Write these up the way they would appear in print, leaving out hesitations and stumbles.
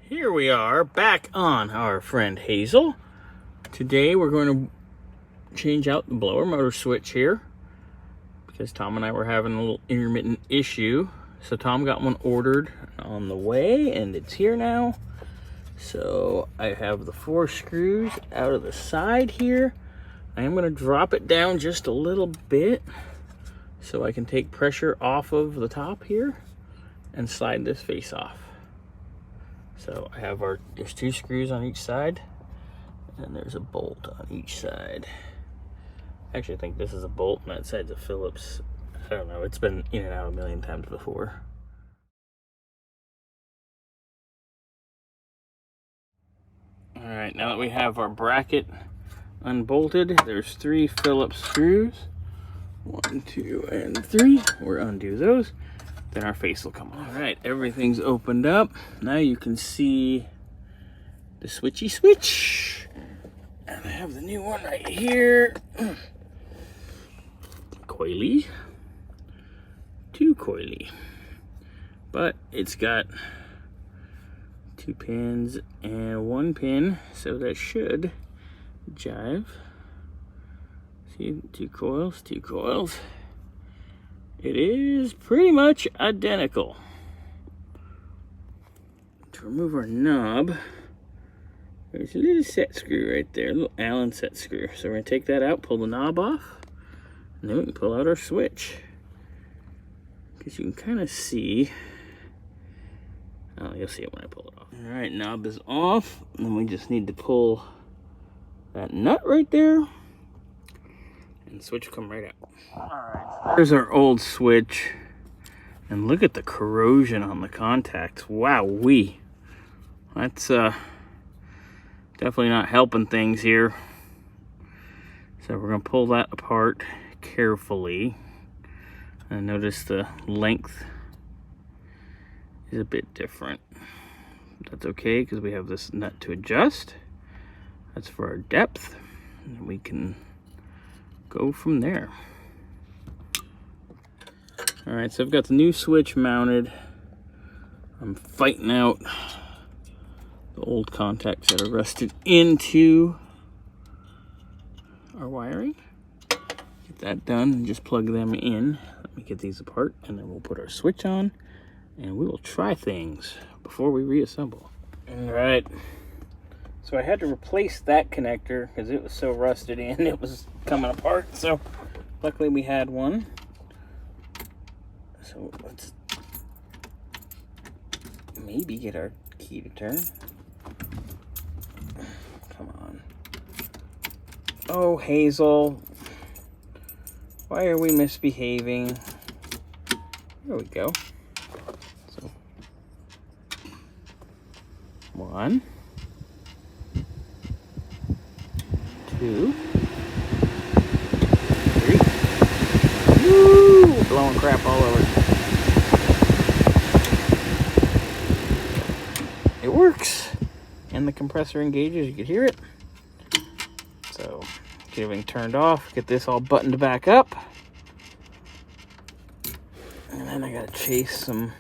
Here we are back on our friend Hazel. Today we're going to change out the blower motor switch here because Tom and I were having a little intermittent issue. So Tom got one ordered on the way and it's here now. So I have the 4 screws out of the side here. I am going to drop it down just a little bit so I can take pressure off of the top here and slide this face off. So I have there's 2 screws on each side, and there's a bolt on each side. Actually, I think this is a bolt, and that side's a Phillips. I don't know, it's been in and out a million times before. All right, now that we have our bracket unbolted, there's 3 Phillips screws. 1, 2, and 3. We'll undo those. Then our face will come off. All right, everything's opened up. Now you can see the switchy switch. And I have the new one right here. Coily. 2 coily. But it's got 2 pins and 1 pin, so that should jive. See, 2 coils, 2 coils. It is pretty much identical. To remove our knob, there's a little set screw right there, a little Allen set screw. So we're gonna take that out, pull the knob off, and then we can pull out our switch. Because you can kind of see, oh, you'll see it when I pull it off. All right, knob is off, and then we just need to pull that nut right there, and the switch will come right out. Alright, there's our old switch. And look at the corrosion on the contacts. Wowee. That's definitely not helping things here. So we're going to pull that apart carefully. And notice the length is a bit different. That's okay because we have this nut to adjust. That's for our depth. And we can go from there. All right, so I've got the new switch mounted. I'm fighting out the old contacts that are rusted into our wiring. Get that done and just plug them in. Let me get these apart and then we'll put our switch on and we will try things before we reassemble. All right. So I had to replace that connector because it was so rusted in, it was coming apart. So luckily we had one. So let's maybe get our key to turn. Come on. Oh, Hazel. Why are we misbehaving? There we go. So 1, 2, 3. Woo! Blowing crap all over. It works. And the compressor engages, you can hear it. So get everything turned off, get this all buttoned back up. And then I gotta chase some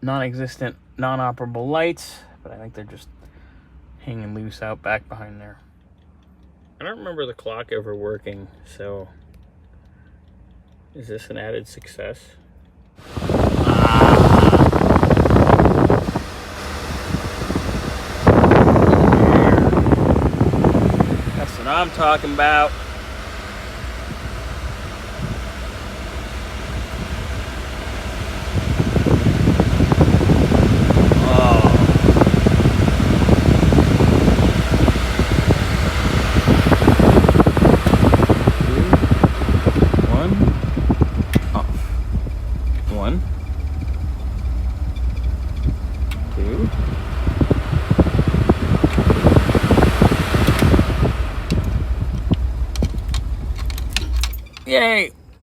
non-existent, non-operable lights, but I think they're just hanging loose out back behind there. I don't remember the clock ever working, so is this an added success? That's what I'm talking about. Yay!